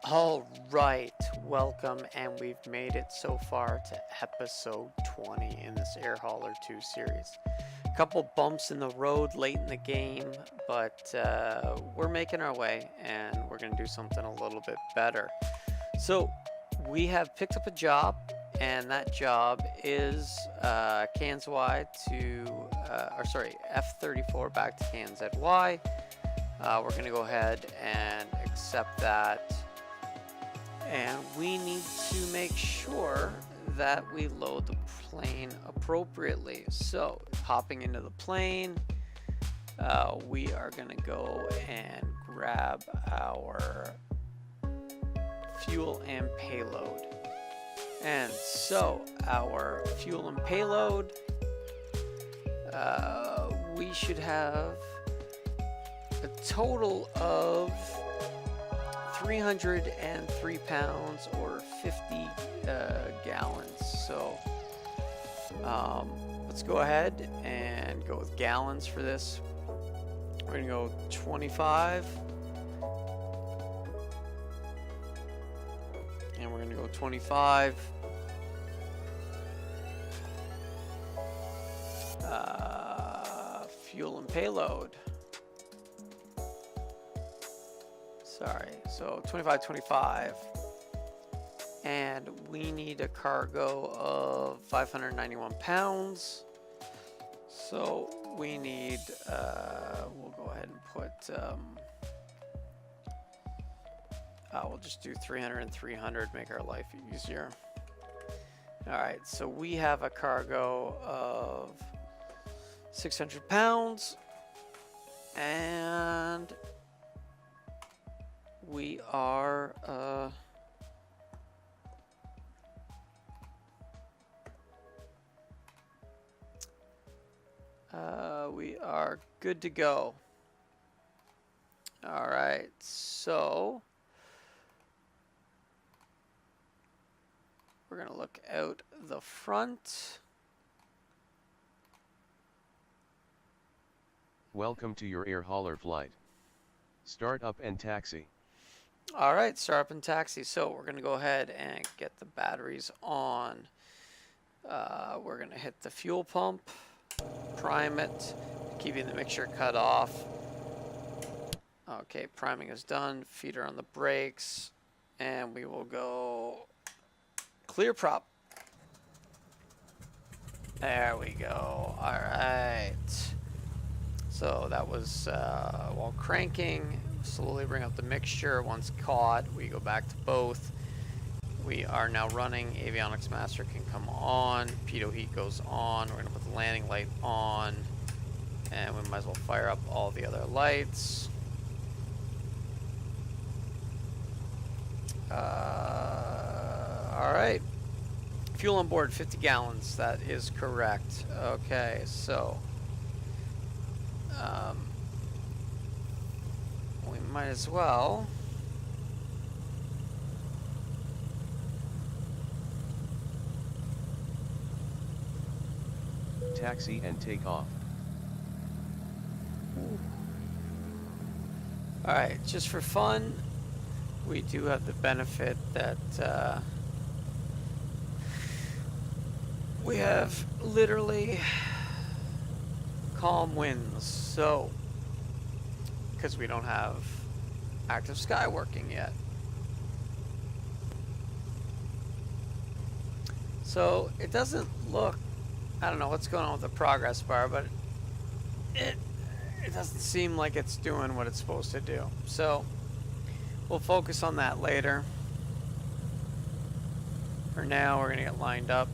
All right, welcome, and we've made it so far to episode 20 in this Air Hauler 2 series. A couple bumps in the road late in the game, but we're making our way, and we're going to do something a little bit better. So we have picked up a job, and that job is KNZY to, F34 back to KNZY. We're going to go ahead and accept that. And we need to make sure that we load the plane appropriately. So hopping into the plane, we are going to go and grab our fuel and payload. And so our fuel and payload, we should have a total of 303 pounds or 50 gallons. So let's go ahead and go with gallons for this. We're gonna go 25, and we're gonna go 25. Fuel and payload. Sorry, so 25, and we need a cargo of 591 pounds. So we need, we'll go ahead and put, we'll just do 300 and 300, make our life easier. All right, so we have a cargo of 600 pounds, and we are good to go. All right, so we're gonna look out the front. Welcome to your air hauler flight. Start up and taxi. All right, start up and taxi. So we're going to go ahead and get the batteries on. We're going to hit the fuel pump, prime it, keeping the mixture cut off. Okay, priming is done. Feet are on the brakes, and we will go clear prop. There we go. All right. So that was while cranking. Slowly bring up the mixture. Once caught, we go back to both. We are now running. Avionics master can come on. Pitot heat goes on. We're going to put the landing light on. And we might as well fire up all the other lights. All right. Fuel on board, 50 gallons. That is correct. Okay, so we might as well Taxi and take off. Alright, just for fun, we do have the benefit that we have literally calm winds, so because we don't have active sky working yet. So it doesn't look, I don't know what's going on with the progress bar, but it doesn't seem like it's doing what it's supposed to do. So we'll focus on that later. For now, we're gonna get lined up.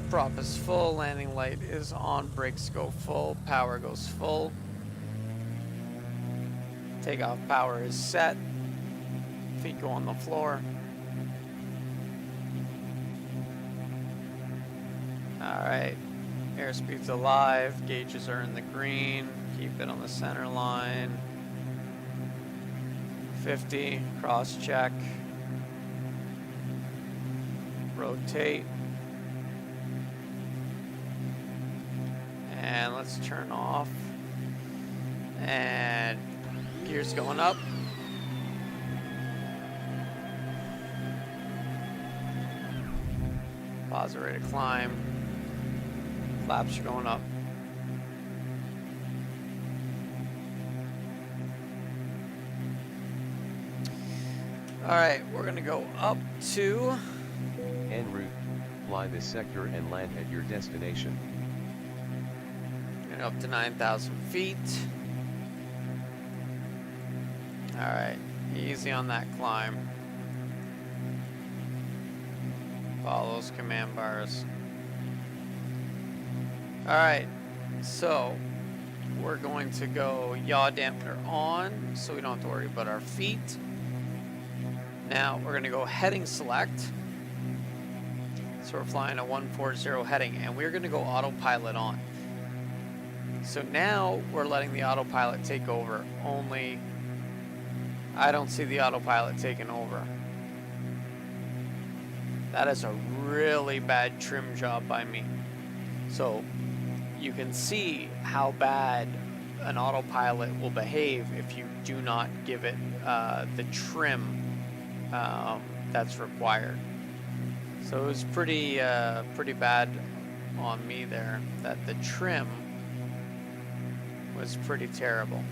Prop is full, landing light is on, brakes go full, power goes full. Takeoff power is set. Feet go on the floor. Alright, airspeed's alive, gauges are in the green, keep it on the center line. 50, cross check. Rotate. And let's turn off. And gears going up. Positive rate of climb. Flaps are going up. Alright, we're gonna go up to En route, fly this sector and land at your destination. and up to 9,000 feet. Alright, easy on that climb. Follow those command bars. Alright, so we're going to go yaw dampener on so we don't have to worry about our feet. Now we're going to go heading select. So we're flying a 140 heading and we're going to go autopilot on. So now we're letting the autopilot take over, only I don't see the autopilot taking over. That is a really bad trim job by me. So you can see how bad an autopilot will behave if you do not give it the trim that's required. So it was pretty bad on me there, that the trim was pretty terrible.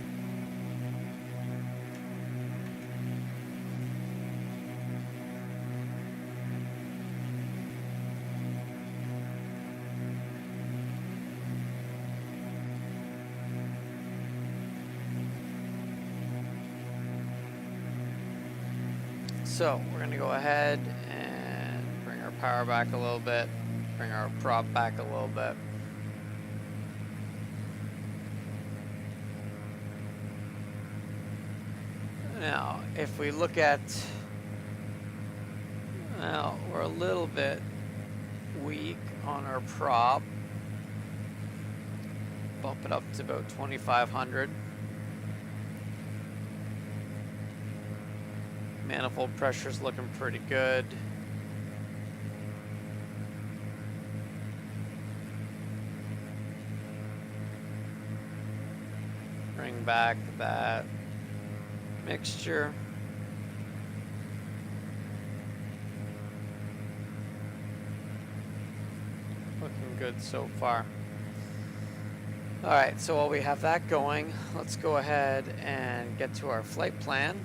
So we're going to go ahead and bring our power back a little bit, bring our prop back a little bit. Now, if we look at, well, we're a little bit weak on our prop. Bump it up to about 2,500. Manifold pressure's looking pretty good. Bring back that mixture. Looking good so far. Alright, so while we have that going, let's go ahead and get to our flight plan.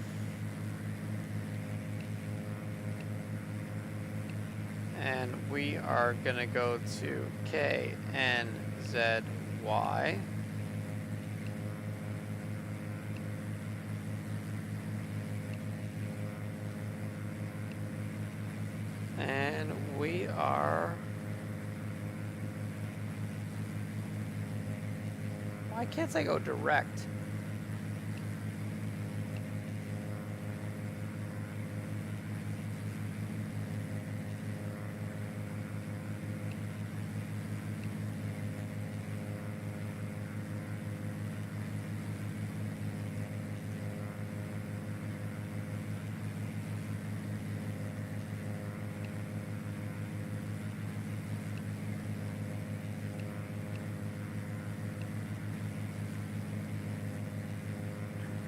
And we are going to go to KNZY. And we are... Why can't I go direct?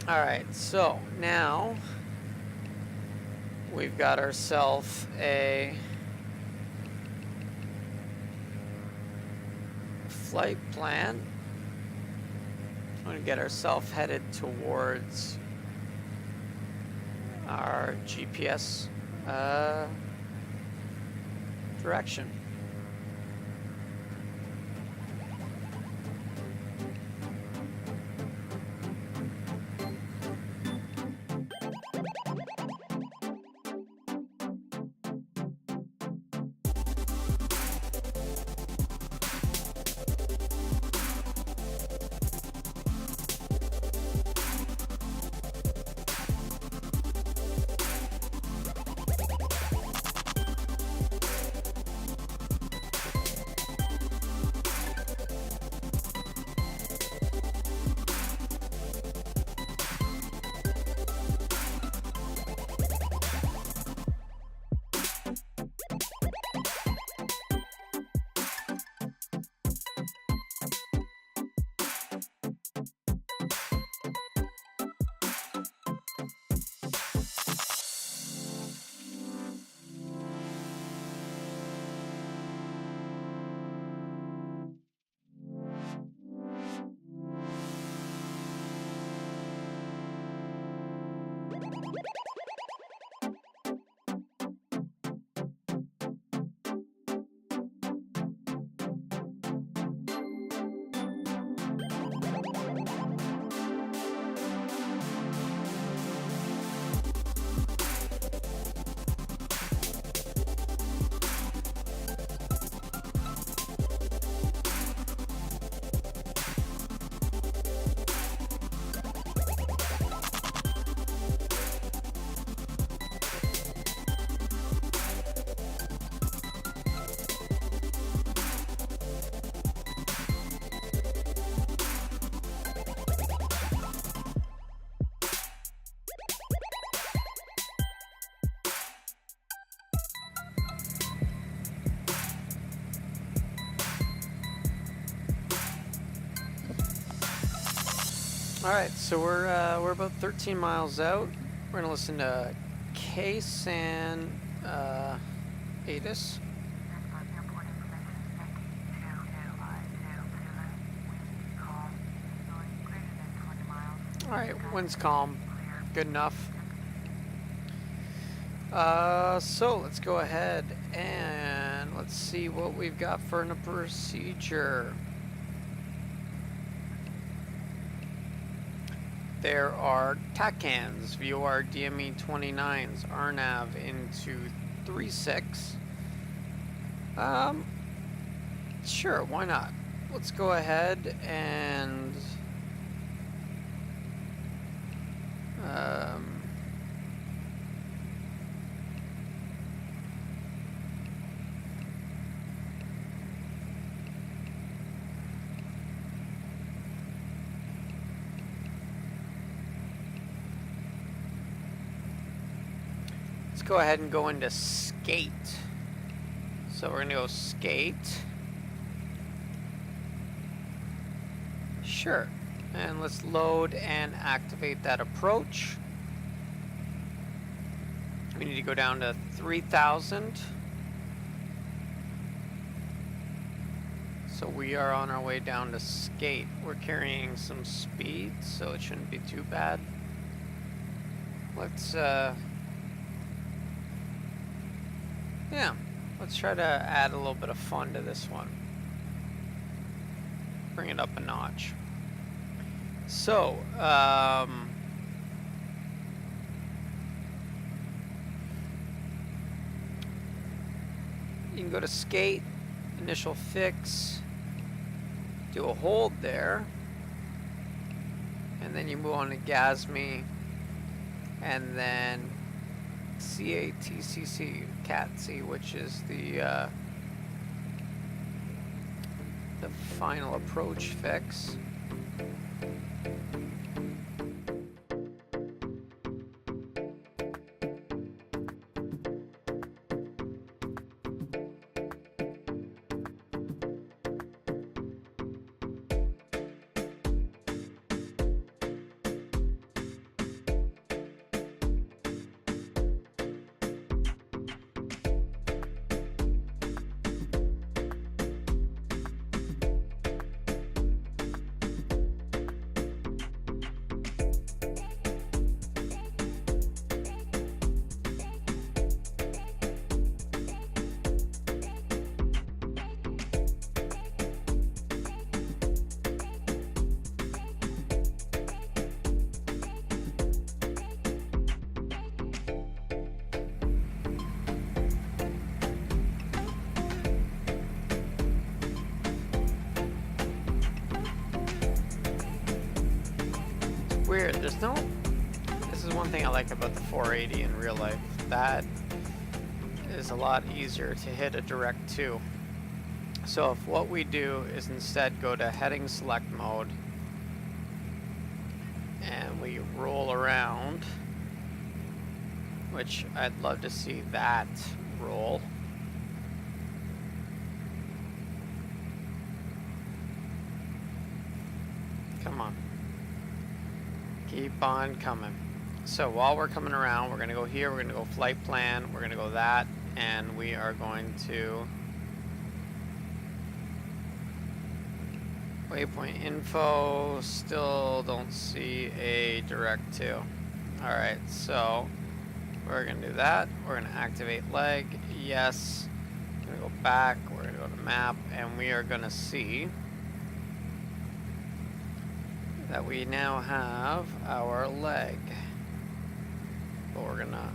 Alright, so now we've got ourselves a flight plan. I'm going to get ourselves headed towards our GPS direction. Alright, so we're about 13 miles out. We're gonna listen to KNZY ATIS. Alright, wind's calm. Good enough. So let's go ahead and let's see what we've got for a procedure. There are TAC cans, VOR DME 29s, RNAV into 36. Sure, why not? Let's go ahead and let's go ahead and go into skate. So we're gonna go skate. Sure. And let's load and activate that approach. We need to go down to 3,000. So we are on our way down to skate. We're carrying some speed, so it shouldn't be too bad. Let's let's try to add a little bit of fun to this one. Bring it up a notch. So, you can go to skate, initial fix, do a hold there, and then you move on to KNZY, and then KNZY, which is the final approach fix. Weird, this is one thing I like about the 480 in real life. That is a lot easier to hit a direct 2. So if what we do is instead go to heading select mode and we roll around, which I'd love to see that roll. Come on. Keep on coming. So while we're coming around, we're going to go here, we're going to go flight plan, we're going to go that, and we are going to waypoint info. Still don't see a direct 2. Alright, so we're going to do that. We're going to activate leg. Yes. We're going to go back. We're going to go to map, and we are going to see that we now have our leg, but we're gonna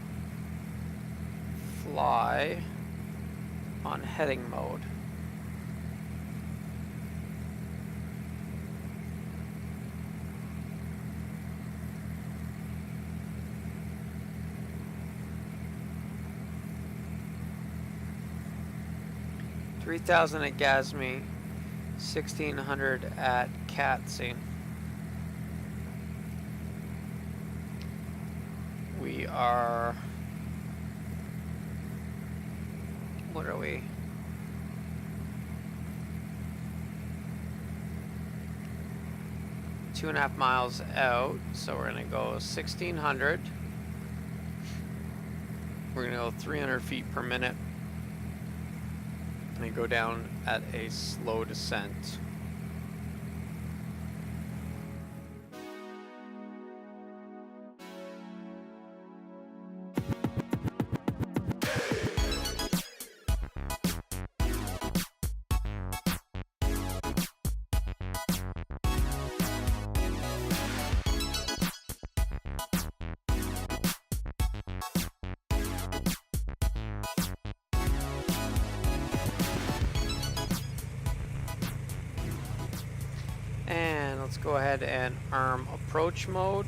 fly on heading mode. $3,000 at KNZY, 1,600 at KNZY. We are, what are we? 2.5 miles out, so we're gonna go 1600. We're gonna go 300 feet per minute and go down at a slow descent. And let's go ahead and arm approach mode.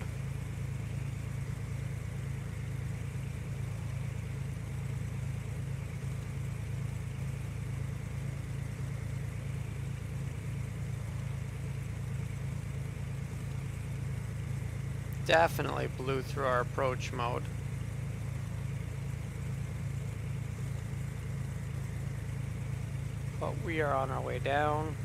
Definitely blew through our approach mode. But we are on our way down.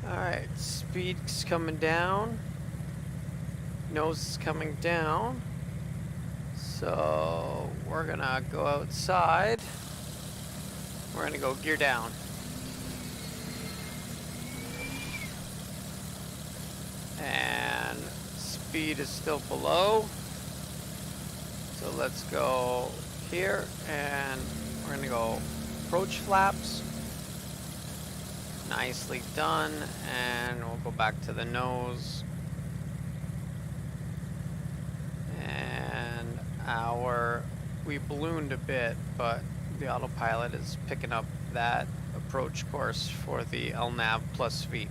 Alright, speed's coming down. Nose is coming down. So we're gonna go outside. We're gonna go gear down. And speed is still below. So let's go here and we're gonna go approach flaps. Nicely done, and we'll go back to the nose. And we ballooned a bit, but the autopilot is picking up that approach course for the RNAV plus V.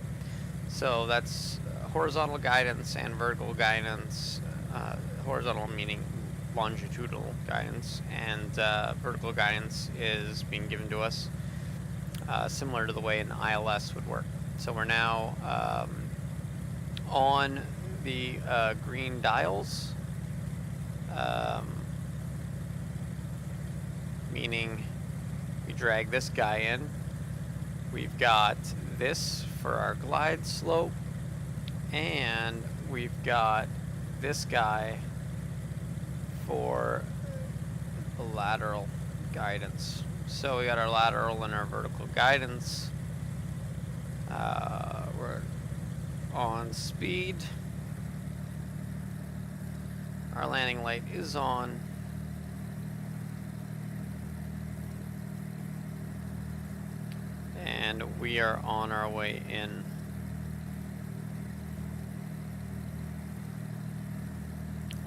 So that's horizontal guidance and vertical guidance. Horizontal meaning longitudinal guidance, and vertical guidance is being given to us. Similar to the way an ILS would work. So we're now on the green dials, meaning we drag this guy in. We've got this for our glide slope, and we've got this guy for the lateral guidance. So we got our lateral and our vertical guidance. We're on speed. Our landing light is on. And we are on our way in.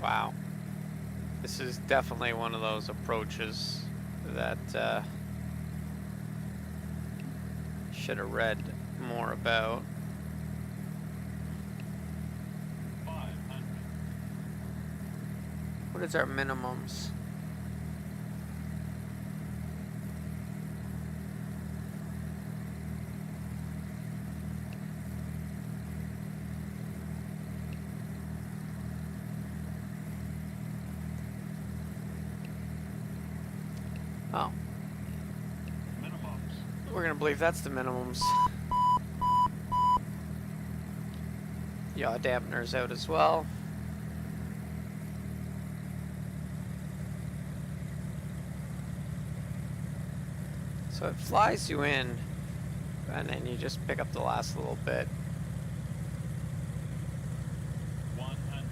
Wow. This is definitely one of those approaches that should have read more about. 500. What is our minimums? Oh. Minimums. We're gonna believe that's the minimums. Yaw dampener's out as well. So it flies you in, and then you just pick up the last little bit. 100.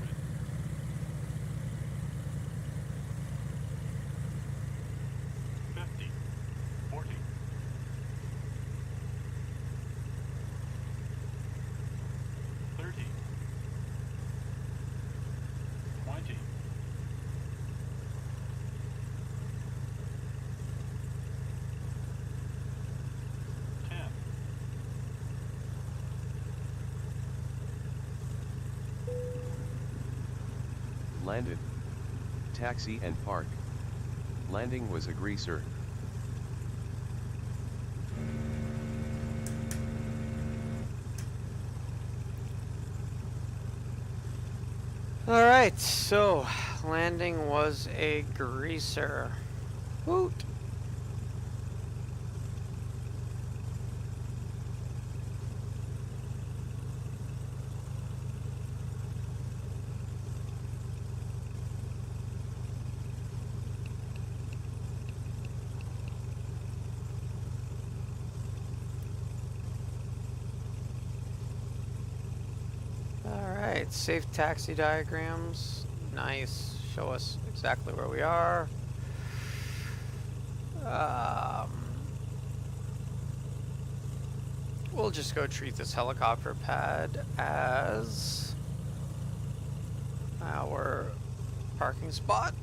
50. 40. 30. 20. 10. Landed. Taxi and park. Landing was a greaser. Alright, so landing was a greaser. Woot! Alright, safe taxi diagrams. Nice. Show us exactly where we are. We'll just go treat this helicopter pad as our parking spot.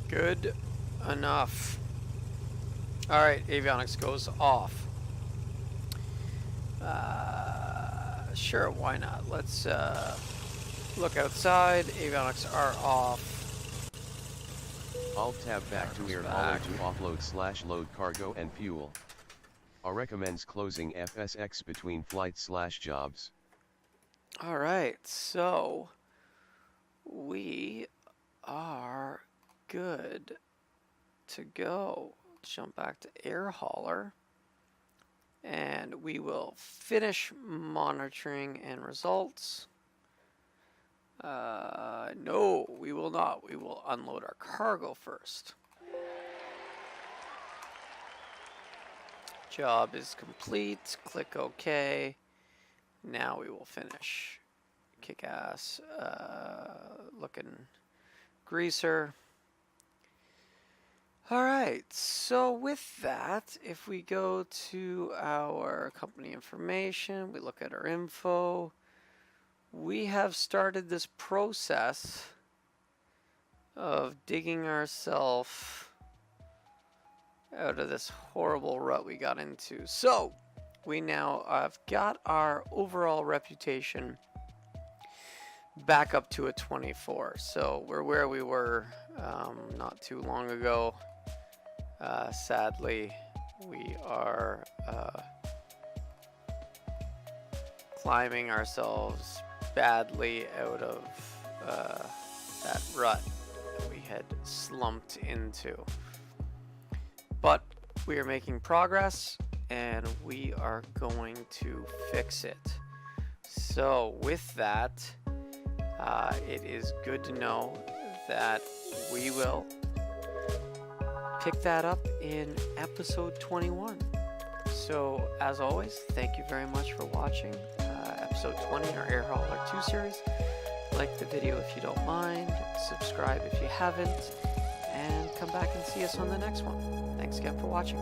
Good enough. Alright, avionics goes off. Sure, why not? Let's look outside. Avionics are off. Alt-tab back to air hauler to offload/load cargo and fuel. Recommends closing FSX between flights/jobs. Alright, so we are good to go. Jump back to air hauler. And we will finish monitoring and results. No, we will not. We will unload our cargo first. Job is complete. Click OK. Now we will finish. Kick ass. Looking greaser. Alright, so with that, if we go to our company information, we look at our info, we have started this process of digging ourselves out of this horrible rut we got into. So, we now have got our overall reputation back up to a 24. So, we're where we were not too long ago. Sadly, we are climbing ourselves badly out of that rut that we had slumped into. But we are making progress and we are going to fix it. So with that, it is good to know that we will pick that up in episode 21. So as always, thank you very much for watching episode 20 in our Air Hauler 2 series. Like the video if you don't mind, subscribe if you haven't, and come back and see us on the next one. Thanks again for watching.